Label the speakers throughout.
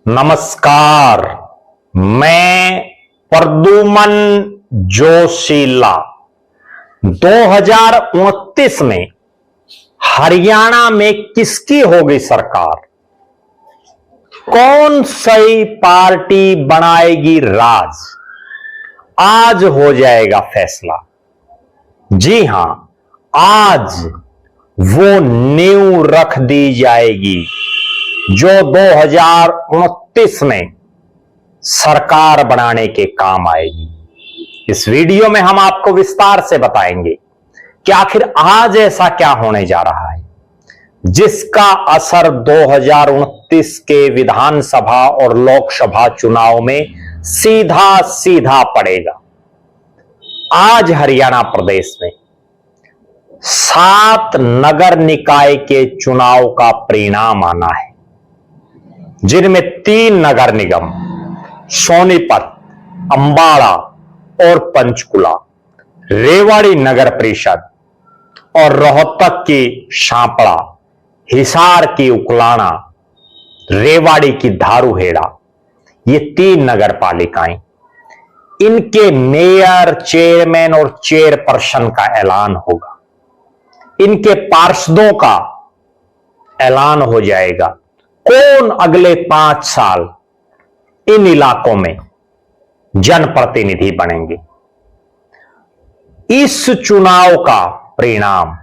Speaker 1: नमस्कार, मैं प्रद्युमन जोशीला। 2029 में हरियाणा में किसकी होगी सरकार? कौन सी पार्टी बनाएगी राज? आज हो जाएगा फैसला। जी हां, आज वो नींव रख दी जाएगी जो 2029 में सरकार बनाने के काम आएगी। इस वीडियो में हम आपको विस्तार से बताएंगे कि आखिर आज ऐसा क्या होने जा रहा है जिसका असर 2029 के विधानसभा और लोकसभा चुनाव में सीधा सीधा पड़ेगा। आज हरियाणा प्रदेश में 7 नगर निकाय के चुनाव का परिणाम आना है, जिनमें 3 नगर निगम सोनीपत, अंबाला और पंचकुला, रेवाड़ी नगर परिषद और रोहतक की शापड़ा, हिसार की उकलाना, रेवाड़ी की धारूहेड़ा, ये 3 नगर पालिकाएं, इनके मेयर, चेयरमैन और चेयरपर्सन का ऐलान होगा। इनके पार्षदों का ऐलान हो जाएगा। कौन अगले 5 साल इन इलाकों में जनप्रतिनिधि बनेंगे? इस चुनाव का परिणाम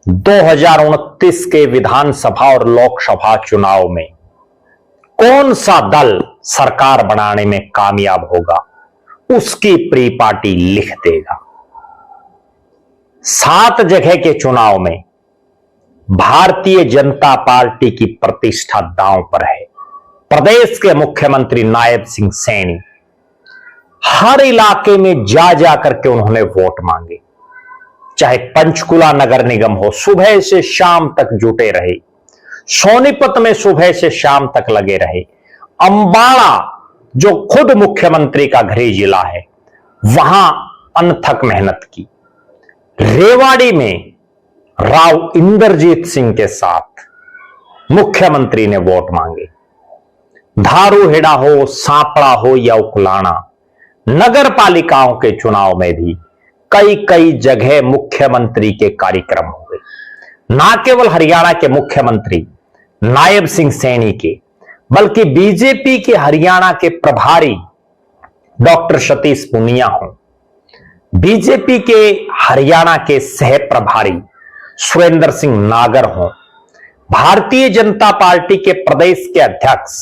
Speaker 1: 2029 के विधानसभा और लोकसभा चुनाव में कौन सा दल सरकार बनाने में कामयाब होगा, उसकी प्री पार्टी लिख देगा। 7 जगह के चुनाव में भारतीय जनता पार्टी की प्रतिष्ठा दांव पर है। प्रदेश के मुख्यमंत्री नायब सिंह सैनी हर इलाके में जा जाकर के उन्होंने वोट मांगे। चाहे पंचकुला नगर निगम हो, सुबह से शाम तक जुटे रहे। सोनीपत में सुबह से शाम तक लगे रहे। अंबाला, जो खुद मुख्यमंत्री का गृह जिला है, वहां अनथक मेहनत की। रेवाड़ी में राव इंद्रजीत सिंह के साथ मुख्यमंत्री ने वोट मांगे। धारूहेड़ा हो, सांपड़ा हो या उकलाना, नगर पालिकाओं के चुनाव में भी कई कई जगह मुख्यमंत्री के कार्यक्रम हुए। ना केवल हरियाणा के मुख्यमंत्री नायब सिंह सैनी के, बल्कि बीजेपी के हरियाणा के प्रभारी डॉक्टर सतीश पूनिया हों, बीजेपी के हरियाणा के सह प्रभारी सुरेंद्र सिंह नागर हों, भारतीय जनता पार्टी के प्रदेश के अध्यक्ष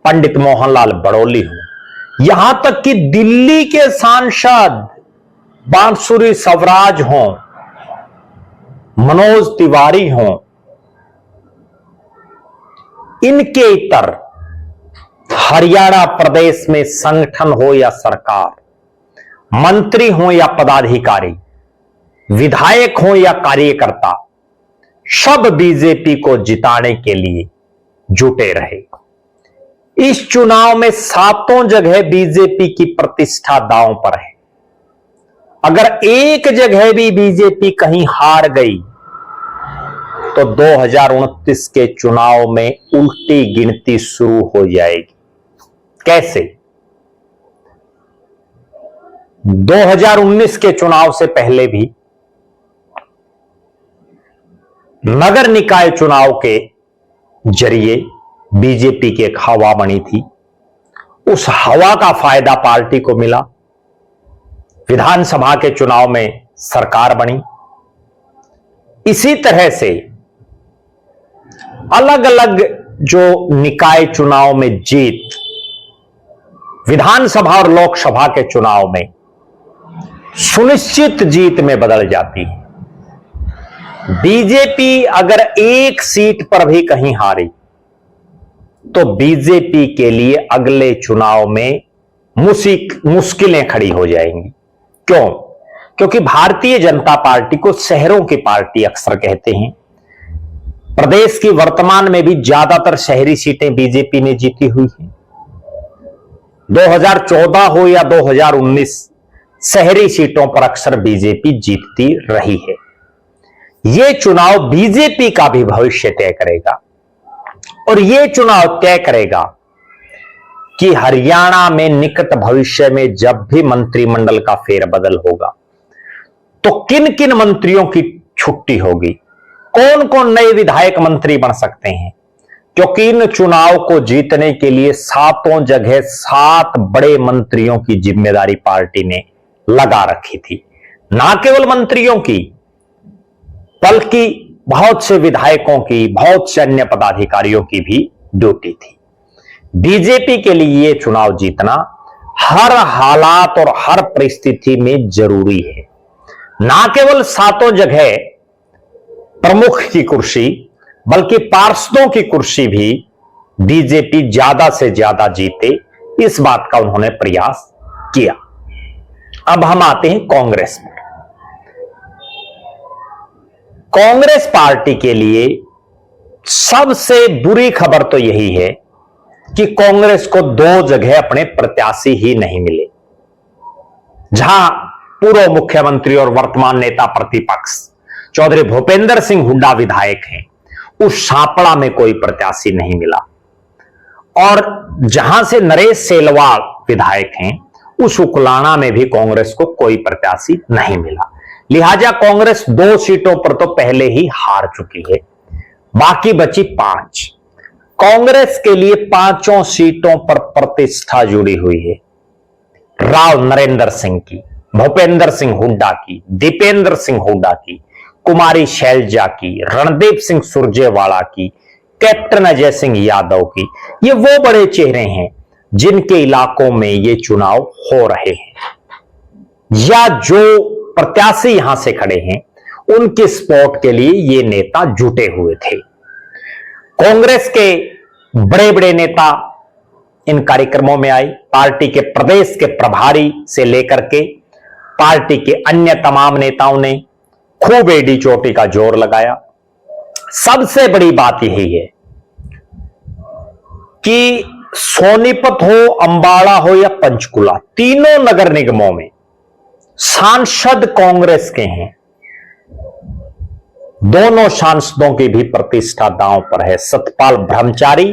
Speaker 1: पंडित मोहनलाल बड़ौली हों, यहां तक कि दिल्ली के सांसद बांसुरी स्वराज हों, मनोज तिवारी हों, इनके इतर हरियाणा प्रदेश में संगठन हो या सरकार, मंत्री हो या पदाधिकारी, विधायक हो या कार्यकर्ता, सब बीजेपी को जिताने के लिए जुटे रहे। इस चुनाव में 7 जगह बीजेपी की प्रतिष्ठा दांव पर है। अगर एक जगह भी बीजेपी कहीं हार गई तो 2029 के चुनाव में उल्टी गिनती शुरू हो जाएगी। कैसे? 2019 के चुनाव से पहले भी नगर निकाय चुनाव के जरिए बीजेपी की एक हवा बनी थी। उस हवा का फायदा पार्टी को मिला। विधानसभा के चुनाव में सरकार बनी। इसी तरह से अलग अलग जो निकाय चुनाव में जीत विधानसभा और लोकसभा के चुनाव में सुनिश्चित जीत में बदल जाती है। बीजेपी अगर एक सीट पर भी कहीं हारी तो बीजेपी के लिए अगले चुनाव में मुश्किलें खड़ी हो जाएंगी। क्यों? क्योंकि भारतीय जनता पार्टी को शहरों की पार्टी अक्सर कहते हैं। प्रदेश की वर्तमान में भी ज्यादातर शहरी सीटें बीजेपी ने जीती हुई हैं। 2014 हो या 2019, शहरी सीटों पर अक्सर बीजेपी जीतती रही है। यह चुनाव बीजेपी का भी भविष्य तय करेगा और यह चुनाव तय करेगा कि हरियाणा में निकट भविष्य में जब भी मंत्रिमंडल का फेरबदल होगा तो किन किन मंत्रियों की छुट्टी होगी, कौन कौन नए विधायक मंत्री बन सकते हैं, क्योंकि इन चुनाव को जीतने के लिए सातों जगह 7 बड़े मंत्रियों की जिम्मेदारी पार्टी ने लगा रखी थी। ना केवल मंत्रियों की बल्कि बहुत से विधायकों की, बहुत से अन्य पदाधिकारियों की भी ड्यूटी थी। बीजेपी के लिए यह चुनाव जीतना हर हालात और हर परिस्थिति में जरूरी है। ना केवल 7 जगह प्रमुख की कुर्सी बल्कि पार्षदों की कुर्सी भी बीजेपी ज्यादा से ज्यादा जीते, इस बात का उन्होंने प्रयास किया। अब हम आते हैं कांग्रेस पर। कांग्रेस पार्टी के लिए सबसे बुरी खबर तो यही है कि कांग्रेस को 2 जगह अपने प्रत्याशी ही नहीं मिले। जहां पूर्व मुख्यमंत्री और वर्तमान नेता प्रतिपक्ष चौधरी भूपेंद्र सिंह हुड्डा विधायक हैं, उस सांपड़ा में कोई प्रत्याशी नहीं मिला, और जहां से नरेश सेलवाल विधायक हैं, उस उकलाना में भी कांग्रेस को कोई प्रत्याशी नहीं मिला। लिहाजा कांग्रेस 2 सीटों पर तो पहले ही हार चुकी है, बाकी बची 5। कांग्रेस के लिए 5 सीटों पर प्रतिष्ठा जुड़ी हुई है। राव नरेंद्र सिंह की, भूपेंद्र सिंह हुड्डा की, दीपेंद्र सिंह हुड्डा की, कुमारी शैलजा की, रणदीप सिंह सुरजेवाला की, कैप्टन अजय सिंह यादव की। ये वो बड़े चेहरे हैं जिनके इलाकों में ये चुनाव हो रहे हैं, या जो प्रत्याशी यहां से खड़े हैं उनके सपोर्ट के लिए ये नेता जुटे हुए थे। कांग्रेस के बड़े बड़े नेता इन कार्यक्रमों में आए। पार्टी के प्रदेश के प्रभारी से लेकर के पार्टी के अन्य तमाम नेताओं ने खूब एडी चोटी का जोर लगाया। सबसे बड़ी बात यही है कि सोनीपत हो, अंबाला हो या पंचकुला, तीनों नगर निगमों में सांसद कांग्रेस के हैं। दोनों सांसदों की भी प्रतिष्ठा दांव पर है, सतपाल ब्रह्मचारी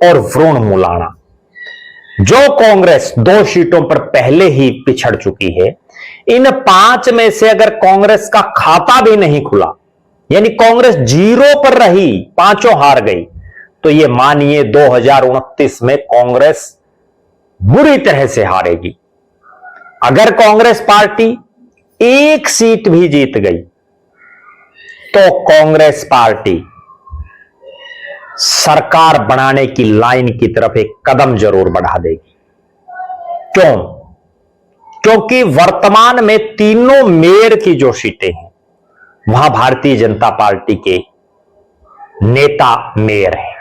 Speaker 1: और वरुण मुलाणा। जो कांग्रेस 2 सीटों पर पहले ही पिछड़ चुकी है, इन 5 में से अगर कांग्रेस का खाता भी नहीं खुला, यानी कांग्रेस 0 पर रही, 5 हार गई, तो यह मानिए 2029 में कांग्रेस बुरी तरह से हारेगी। अगर कांग्रेस पार्टी 1 सीट भी जीत गई तो कांग्रेस पार्टी सरकार बनाने की लाइन की तरफ एक कदम जरूर बढ़ा देगी। क्यों? क्योंकि वर्तमान में तीनों मेयर की जो सीटें हैं वहां भारतीय जनता पार्टी के नेता मेयर हैं।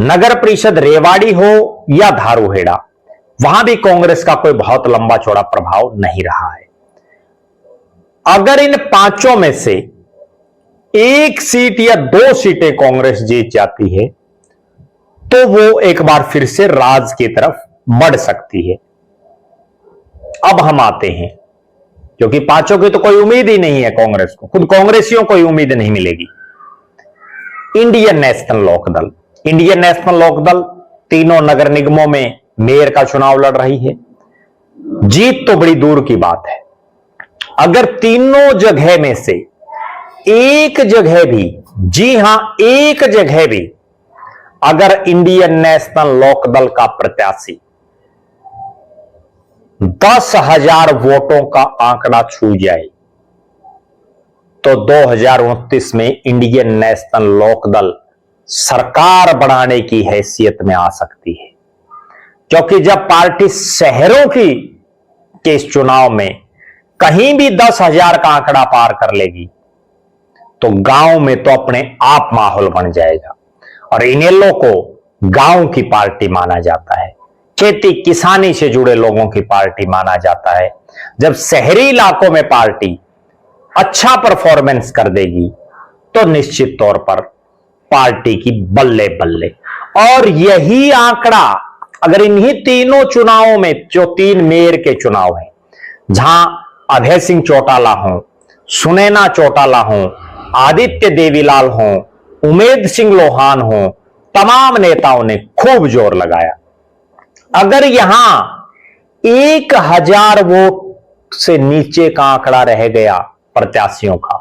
Speaker 1: नगर परिषद रेवाड़ी हो या धारूहेड़ा, वहां भी कांग्रेस का कोई बहुत लंबा चौड़ा प्रभाव नहीं रहा है। अगर इन 5 में से 1 सीट या 2 सीटें कांग्रेस जीत जाती है तो वो एक बार फिर से राज की तरफ बढ़ सकती है। अब हम आते हैं, क्योंकि 5 की तो कोई उम्मीद ही नहीं है कांग्रेस को, खुद कांग्रेसियों को उम्मीद नहीं मिलेगी। इंडियन नेशनल लोकदल, इंडियन नेशनल लोकदल तीनों नगर निगमों में मेयर का चुनाव लड़ रही है। जीत तो बड़ी दूर की बात है। अगर तीनों जगह में से 1 जगह भी, जी हां 1 जगह भी, अगर इंडियन नेशनल लोकदल का प्रत्याशी 10,000 वोटों का आंकड़ा छू जाए तो 2029 में इंडियन नेशनल लोकदल सरकार बनाने की हैसियत में आ सकती है। क्योंकि जब पार्टी शहरों की के इस चुनाव में कहीं भी 10,000 का आंकड़ा पार कर लेगी तो गांव में तो अपने आप माहौल बन जाएगा। और इनेलो को गांव की पार्टी माना जाता है, खेती किसानी से जुड़े लोगों की पार्टी माना जाता है। जब शहरी इलाकों में पार्टी अच्छा परफॉर्मेंस कर देगी तो निश्चित तौर पर पार्टी की बल्ले बल्ले। और यही आंकड़ा अगर इन्हीं तीनों चुनावों में, जो 3 मेयर के चुनाव हैं, जहां अभय सिंह चौटाला हो, सुनैना चौटाला हो, आदित्य देवीलाल हो, उमेद सिंह लोहान हो तमाम नेताओं ने खूब जोर लगाया। अगर यहां 1000 वोट से नीचे का आंकड़ा रह गया प्रत्याशियों का,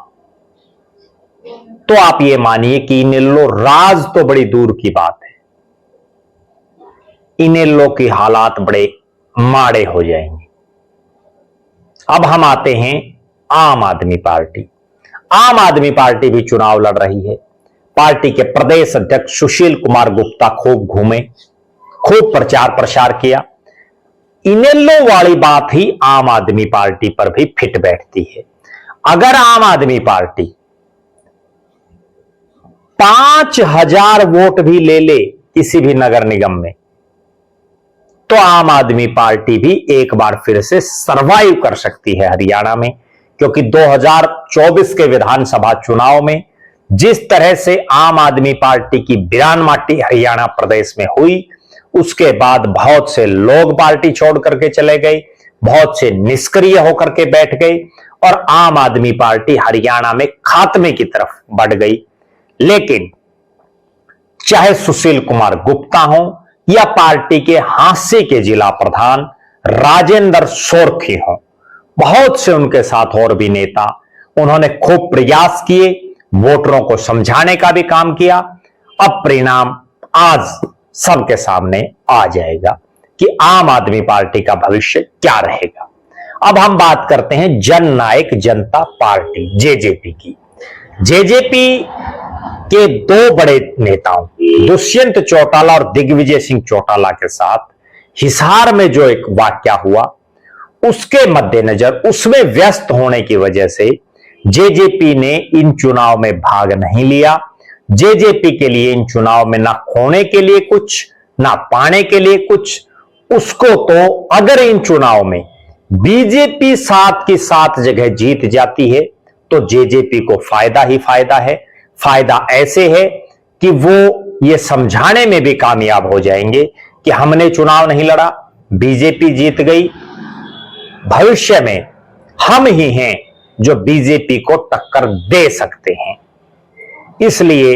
Speaker 1: तो आप ये मानिए कि इनेलो राज तो बड़ी दूर की बात है, इनेलो की हालात बड़े माड़े हो जाएंगे। अब हम आते हैं आम आदमी पार्टी। आम आदमी पार्टी भी चुनाव लड़ रही है। पार्टी के प्रदेश अध्यक्ष सुशील कुमार गुप्ता खूब घूमे, खूब प्रचार प्रसार किया। इनेलो वाली बात ही आम आदमी पार्टी पर भी फिट बैठती है। अगर आम आदमी पार्टी 5000 वोट भी ले ले किसी भी नगर निगम में, तो आम आदमी पार्टी भी एक बार फिर से सरवाइव कर सकती है हरियाणा में, क्योंकि 2024 के विधानसभा चुनाव में जिस तरह से आम आदमी पार्टी की वीरान माटी हरियाणा प्रदेश में हुई, उसके बाद बहुत से लोग पार्टी छोड़ करके चले गए, बहुत से निष्क्रिय होकर के बैठ गए और आम आदमी पार्टी हरियाणा में खात्मे की तरफ बढ़ गई। लेकिन चाहे सुशील कुमार गुप्ता हो या पार्टी के हांसी के जिला प्रधान राजेंद्र सोरखी हो, बहुत से उनके साथ और भी नेता, उन्होंने खूब प्रयास किए, वोटरों को समझाने का भी काम किया। अब परिणाम आज सबके सामने आ जाएगा कि आम आदमी पार्टी का भविष्य क्या रहेगा। अब हम बात करते हैं जननायक जनता पार्टी जेजेपी की। जेजेपी के दो बड़े नेताओं दुष्यंत चौटाला और दिग्विजय सिंह चौटाला के साथ हिसार में जो एक वाकया हुआ, उसके मद्देनजर उसमें व्यस्त होने की वजह से जेजेपी ने इन चुनाव में भाग नहीं लिया। जेजेपी के लिए इन चुनाव में ना खोने के लिए कुछ, ना पाने के लिए कुछ। उसको तो अगर इन चुनाव में बीजेपी 7 की 7 जगह जीत जाती है तो जेजेपी को फायदा ही फायदा है। फायदा ऐसे है कि वो ये समझाने में भी कामयाब हो जाएंगे कि हमने चुनाव नहीं लड़ा, बीजेपी जीत गई, भविष्य में हम ही हैं जो बीजेपी को टक्कर दे सकते हैं। इसलिए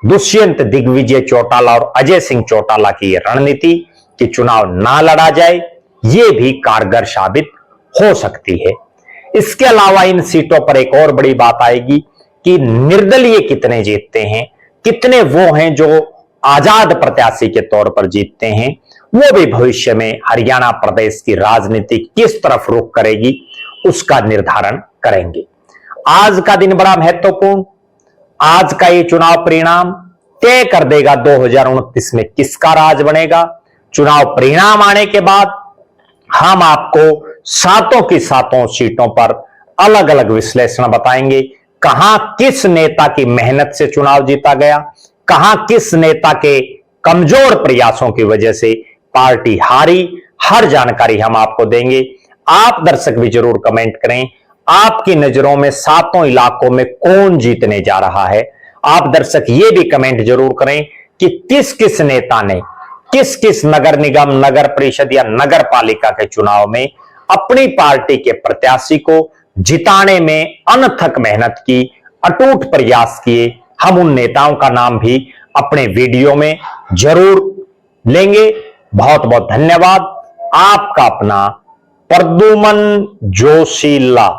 Speaker 1: दुष्यंत दिग्विजय चौटाला और अजय सिंह चौटाला की यह रणनीति कि चुनाव ना लड़ा जाए, यह भी कारगर साबित हो सकती है। इसके अलावा इन सीटों पर एक और बड़ी बात आएगी कि निर्दलीय कितने जीतते हैं, कितने वो हैं जो आजाद प्रत्याशी के तौर पर जीतते हैं, वो भी भविष्य में हरियाणा प्रदेश की राजनीति किस तरफ रुख करेगी उसका निर्धारण करेंगे। आज का दिन बड़ा महत्वपूर्ण, आज का ये चुनाव परिणाम तय कर देगा 2029 में किसका राज बनेगा। चुनाव परिणाम आने के बाद हम आपको सातों की सातों सीटों पर अलग अलग विश्लेषण बताएंगे। कहां किस नेता की मेहनत से चुनाव जीता गया, कहां किस नेता के कमजोर प्रयासों की वजह से पार्टी हारी, हर जानकारी हम आपको देंगे। आप दर्शक भी जरूर कमेंट करें, आपकी नजरों में सातों इलाकों में कौन जीतने जा रहा है। आप दर्शक ये भी कमेंट जरूर करें कि किस किस नेता ने किस किस नगर निगम, नगर परिषद या नगर पालिका के चुनाव में अपनी पार्टी के प्रत्याशी को जिताने में अनथक मेहनत की, अटूट प्रयास किए। हम उन नेताओं का नाम भी अपने वीडियो में जरूर लेंगे। बहुत बहुत धन्यवाद। आपका अपना प्रद्युमन जोशीला।